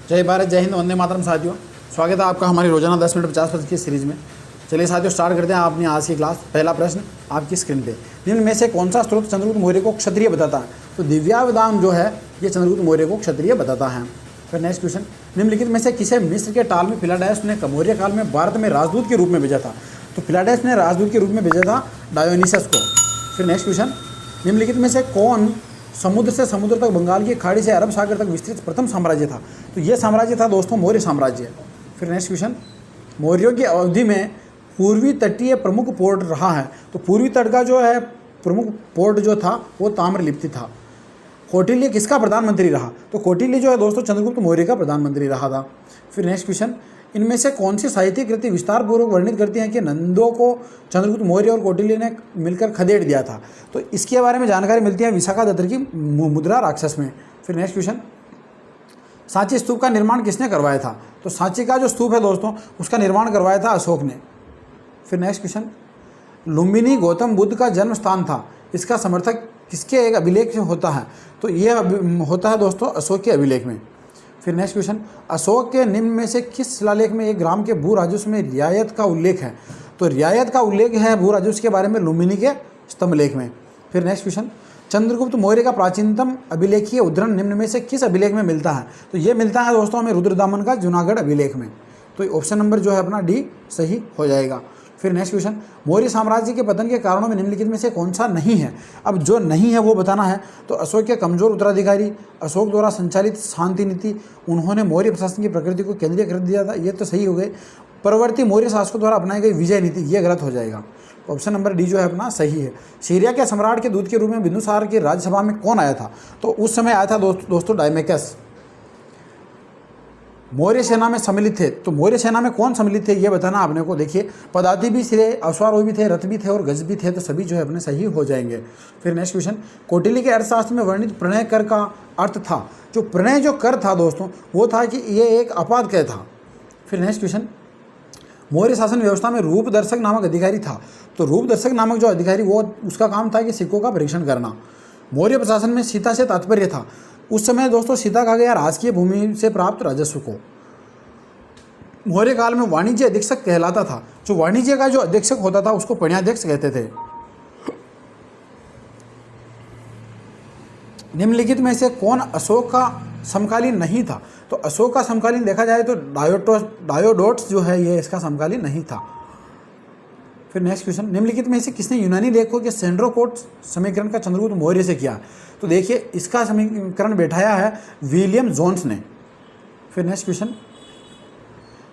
जय भारत, जय हिंद, वंदे मातरम। साथियों, स्वागत है आपका हमारी रोजाना 10 मिनट 50 पद की सीरीज में। चलिए साथियों, स्टार्ट करते हैं अपनी आज की क्लास। पहला प्रश्न आपकी स्क्रीन पे, निम्न में से कौन सा स्रोत चंद्रगुप्त मौर्य को क्षत्रिय बताता है? तो दिव्यावदान जो है ये चंद्रगुप्त मौर्य को क्षत्रिय बताता है। फिर नेक्स्ट क्वेश्चन, निम्नलिखित में से किसे मिस्र के टाल में फिलाडेस ने मौर्य काल में भारत में राजदूत के रूप में भेजा था? तो फिलाडेस ने राजदूत के रूप में भेजा था डायोनिसस को। फिर नेक्स्ट क्वेश्चन, निम्नलिखित में से कौन समुद्र से समुद्र तक, बंगाल की खाड़ी से अरब सागर तक विस्तृत प्रथम साम्राज्य था? तो ये साम्राज्य था दोस्तों मौर्य साम्राज्य। फिर नेक्स्ट क्वेश्चन, मौर्यों की अवधि में पूर्वी तटीय प्रमुख पोर्ट रहा है? तो पूर्वी तट का जो है प्रमुख पोर्ट जो था वो ताम्रलिप्ति था। कौटिल्य किसका प्रधानमंत्री रहा? तो कौटिल्य जो है दोस्तों चंद्रगुप्त मौर्य का प्रधानमंत्री रहा था। फिर नेक्स्ट क्वेश्चन, इनमें से कौन सी साहित्यिक कृति विस्तार पूर्वक वर्णित करती हैं कि नंदों को चंद्रगुप्त मौर्य और कौटिल्य ने मिलकर खदेड़ दिया था? तो इसके बारे में जानकारी मिलती है विशाखादत्तर की मुद्रा राक्षस में। फिर नेक्स्ट क्वेश्चन, सांची स्तूप का निर्माण किसने करवाया था? तो सांची का जो स्तूप है दोस्तों उसका निर्माण करवाया था अशोक ने। फिर नेक्स्ट क्वेश्चन, लुम्बिनी गौतम बुद्ध का जन्म स्थान था, इसका समर्थक किसके एक अभिलेख होता है? तो यह होता है दोस्तों अशोक के अभिलेख में। फिर नेक्स्ट क्वेश्चन, अशोक के निम्न में से किस शिलालेख में एक ग्राम के भू राजस्व में रियायत का उल्लेख है? तो रियायत का उल्लेख है भू राजस्व के बारे में लुम्बिनी के स्तंभ लेख में। फिर नेक्स्ट क्वेश्चन, चंद्रगुप्त मौर्य का प्राचीनतम अभिलेखीय उद्धरण निम्न में से किस अभिलेख में मिलता है? तो ये मिलता है दोस्तों हमें रुद्रदामन का जूनागढ़ अभिलेख में। तो ऑप्शन नंबर जो है अपना डी सही हो जाएगा। फिर नेक्स्ट क्वेश्चन, मौर्य साम्राज्य के पतन के कारणों में निम्नलिखित में से कौन सा नहीं है? अब जो नहीं है वो बताना है। तो अशोक के कमजोर उत्तराधिकारी, अशोक द्वारा संचालित शांति नीति, उन्होंने मौर्य प्रशासन की प्रकृति को केंद्रीय कर दिया था, ये तो सही हो गए। परवर्ती मौर्य शासकों द्वारा अपनाई गई विजय नीति, ये गलत हो जाएगा। ऑप्शन नंबर डी जो है अपना सही है। सीरिया के सम्राट के दूत के रूप में बिंदुसार की राज्यसभा में कौन आया था? तो उस समय आया था दोस्तों डायमेकस। मौर्य सेना में सम्मिलित थे, तो मौर्य सेना में कौन सम्मिलित थे ये बताना आपने को। देखिए पदाति भी थे, अश्वारोही भी थे, रथ भी थे और गज भी थे, तो सभी जो है अपने सही हो जाएंगे। फिर नेक्स्ट क्वेश्चन, कौटिल्य के अर्थशास्त्र में वर्णित प्रणय कर का अर्थ था? जो प्रणय जो कर था दोस्तों वो था कि ये एक अपादकय था। फिर नेक्स्ट क्वेश्चन, मौर्य शासन व्यवस्था में रूपदर्शक नामक अधिकारी था? तो रूपदर्शक नामक जो अधिकारी वो उसका काम था कि सिक्कों का परीक्षण करना। मौर्य प्रशासन में सीता से तात्पर्य था? उस समय दोस्तों सीता कहा गया राजकीय भूमि से प्राप्त राजस्व को। मौर्य काल में वाणिज्य अधीक्षक कहलाता था, जो वाणिज्य का जो अधीक्षक होता था उसको पण्याध्यक्ष कहते थे। निम्नलिखित में से कौन अशोक का समकालीन नहीं था? तो अशोक का समकालीन देखा जाए तो डायोडोट्स जो है ये इसका समकालीन नहीं था। फिर नेक्स्ट क्वेश्चन, निम्नलिखित में से किसने यूनानी लेखकों के सेंड्रोकोट समीकरण का चंद्रगुप्त मौर्य से किया? तो देखिए इसका समीकरण बैठाया है विलियम जोन्स ने। फिर नेक्स्ट क्वेश्चन,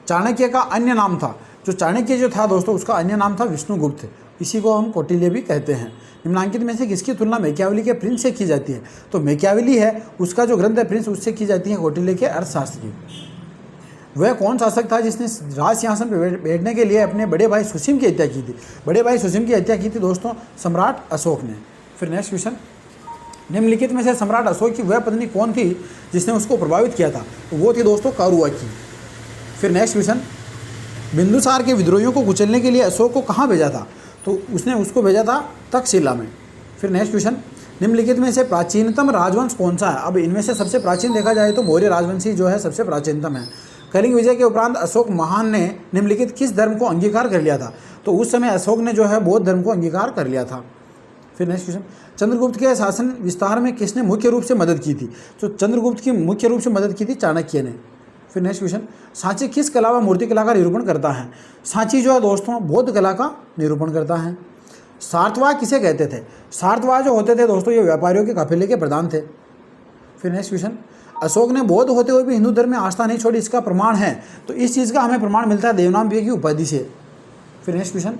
चाणक्य का अन्य नाम था? जो चाणक्य जो था दोस्तों उसका अन्य नाम था विष्णुगुप्त, इसी को हम कौटिल्य भी कहते हैं। निम्नांकित में से किसकी तुलना मैकियावेली के प्रिंस से की जाती है? तो मैकियावेली है उसका जो ग्रंथ है प्रिंस, उससे की जाती है कौटिल्य के अर्थशास्त्र की। वह कौन शासक था जिसने राज सिंहासन पर बैठने के लिए अपने बड़े भाई सुसीम की हत्या की थी? बड़े भाई सुसीम की हत्या की थी दोस्तों सम्राट अशोक ने। फिर नेक्स्ट क्वेश्चन, निम्नलिखित में से सम्राट अशोक की वह पत्नी कौन थी जिसने उसको प्रभावित किया था? तो वो थी दोस्तों कारुआ की। फिर नेक्स्ट क्वेश्चन, बिंदुसार के विद्रोहियों को कुचलने के लिए अशोक को कहाँ भेजा था? तो उसने उसको भेजा था तक्षशिला में। फिर नेक्स्ट क्वेश्चन, निम्नलिखित में से प्राचीनतम राजवंश कौन सा है? अब इनमें से सबसे प्राचीन देखा जाए तो मौर्य राजवंशी जो है सबसे प्राचीनतम है। कलिंग विजय के उपरांत अशोक महान ने निम्नलिखित किस धर्म को अंगीकार कर लिया था? तो उस समय अशोक ने जो है बौद्ध धर्म को अंगीकार कर लिया था। फिर नेक्स्ट क्वेश्चन, चंद्रगुप्त के शासन विस्तार में किसने मुख्य रूप से मदद की थी? तो चंद्रगुप्त की मुख्य रूप से मदद की थी चाणक्य ने। फिर नेक्स्ट क्वेश्चन, सांची किस कला व मूर्ति कला का निरूपण करता है? सांची जो है दोस्तों बौद्ध कला का निरूपण करता है। सार्थवाह किसे कहते थे? सार्थवाह जो होते थे दोस्तों ये व्यापारियों के काफिले के प्रधान थे। फिर नेक्स्ट क्वेश्चन, अशोक ने बौद्ध होते हुए भी हिंदू धर्म में आस्था नहीं छोड़ी, इसका प्रमाण है? तो इस चीज़ का हमें प्रमाण मिलता है देवनाम की उपाधि से। फिर नेक्स्ट क्वेश्चन,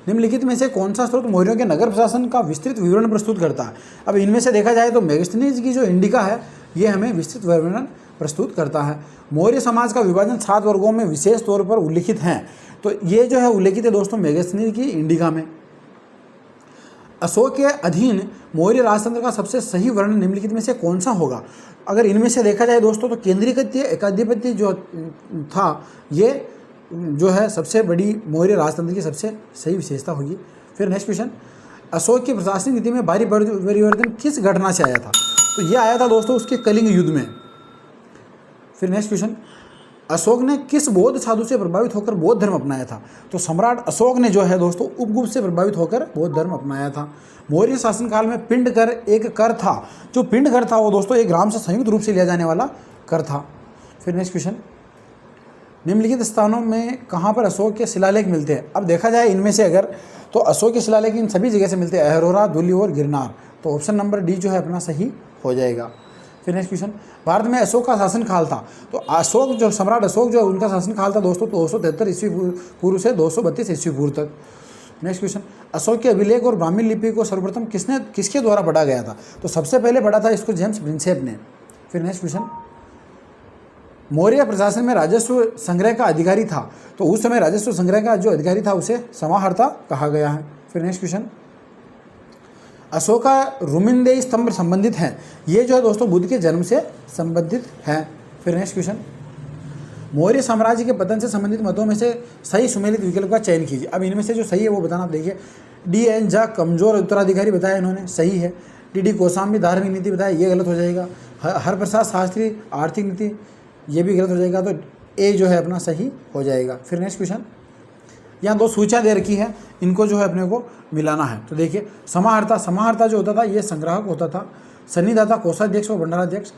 निम्नलिखित में से कौन सा स्रोत मौर्यों के नगर प्रशासन का विस्तृत विवरण प्रस्तुत करता है? अब इनमें से देखा जाए तो मेगास्थनीज की जो इंडिका है ये हमें विस्तृत विवरण प्रस्तुत करता है। मौर्य समाज का विभाजन 7 वर्गों में विशेष तौर पर उल्लिखित हैं, तो ये जो है उल्लिखित है दोस्तों मेगास्थनीज की इंडिका में। अशोक के अधीन मौर्य राजतंत्र का सबसे सही वर्णन निम्नलिखित में से कौन सा होगा? अगर इनमें से देखा जाए दोस्तों तो केंद्रीकृत एकाधिपत्य जो था ये जो है सबसे बड़ी मौर्य राजतंत्र की सबसे सही विशेषता होगी। फिर नेक्स्ट क्वेश्चन, अशोक की प्रशासनिक नीति में भारी परिवर्तन किस घटना से आया था? तो ये आया था दोस्तों उसके कलिंग युद्ध में। फिर नेक्स्ट क्वेश्चन, अशोक ने किस बौद्ध साधु से प्रभावित होकर बौद्ध धर्म अपनाया था? तो सम्राट अशोक ने जो है दोस्तों उपगुप्त से प्रभावित होकर बौद्ध धर्म अपनाया था। मौर्य शासनकाल में पिंड कर एक कर था। जो पिंड कर था वो दोस्तों एक ग्राम से संयुक्त रूप से लिया जाने वाला कर था। फिर नेक्स्ट क्वेश्चन, निम्नलिखित स्थानों में कहाँ पर अशोक के शिलालेख मिलते हैं? अब देखा जाए इनमें से अगर तो अशोक के शिलालेख इन सभी जगह से मिलते हैं, अहरोरा, धुली और गिरनार। तो ऑप्शन नंबर डी जो है अपना सही हो जाएगा। फिर नेक्स्ट क्वेश्चन, भारत में अशोक का शासन काल था। तो अशोक जो सम्राट अशोक जो उनका शासन काल था दोस्तों 273 ईस्वी पूर्व से 232 ईस्वी पूर्व तक। नेक्स्ट क्वेश्चन, अशोक के अभिलेख और ब्राह्मी लिपि को सर्वप्रथम किसके द्वारा पढ़ा गया था? तो सबसे पहले पढ़ा था इसको जेम्स प्रिंसेप ने। फिर नेक्स्ट क्वेश्चन, मौर्य प्रशासन में राजस्व संग्रह का अधिकारी था। तो उस समय राजस्व संग्रह का जो अधिकारी था उसे समाहर्ता कहा गया है। फिर नेक्स्ट क्वेश्चन, अशोक का रुमिंदेय स्तंभ संबंधित है। ये जो है दोस्तों बुद्ध के जन्म से संबंधित है। फिर नेक्स्ट क्वेश्चन, मौर्य साम्राज्य के पतन से संबंधित मतों में से सही सुमेलित विकल्प का चयन कीजिए। अब इनमें से जो सही है वो बताना। देखिए, डी एन झा कमजोर उत्तराधिकारी बताया इन्होंने, सही है। डी डी कोसाम्बी धार्मिक नीति बताया, ये गलत हो जाएगा। हरप्रसाद शास्त्री आर्थिक नीति, ये भी गलत हो जाएगा। तो ए जो है अपना सही हो जाएगा। फिर नेक्स्ट क्वेश्चन, यहाँ दो सूचियाँ दे रखी है, इनको जो है अपने को मिलाना है। तो देखिए, समाहर्ता जो होता था ये संग्राहक होता था। सन्निदाता कोषाध्यक्ष और भंडाराध्यक्ष,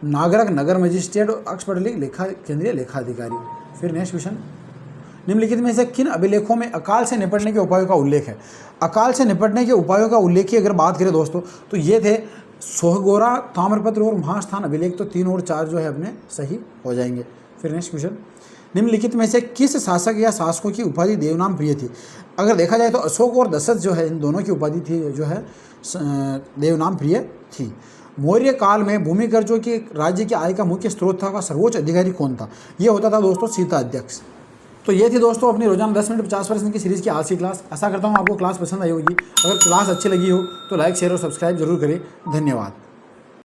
नागरक नगर मजिस्ट्रेट और अक्षपटलिक केंद्रीय लेखाधिकारी। फिर नेक्स्ट क्वेश्चन, निम्नलिखित में से किन अभिलेखों में अकाल से निपटने के उपायों का उल्लेख है? अकाल से निपटने के उपायों का उल्लेख की अगर बात करें दोस्तों तो ये थे सोहगोरा, ताम्रपत्र और महास्थान अभिलेख। तो 3 और 4 जो है अपने सही हो जाएंगे। फिर नेक्स्ट क्वेश्चन, निम्नलिखित में से किस शासक या शासकों की उपाधि देवनाम प्रिय थी? अगर देखा जाए तो अशोक और दशरथ जो है इन दोनों की उपाधि थी जो है देवनाम प्रिय थी। मौर्य काल में भूमिकर जो कि राज्य की आय का मुख्य स्रोत था का सर्वोच्च अधिकारी कौन था? ये होता था दोस्तों सीता अध्यक्ष। तो ये थी दोस्तों अपनी रोजाना 10 मिनट 50% की सीरीज़ की आज की क्लास। आशा करता हूँ आपको क्लास पसंद आई होगी। अगर क्लास अच्छी लगी हो तो लाइक, शेयर और सब्सक्राइब जरूर करें। धन्यवाद।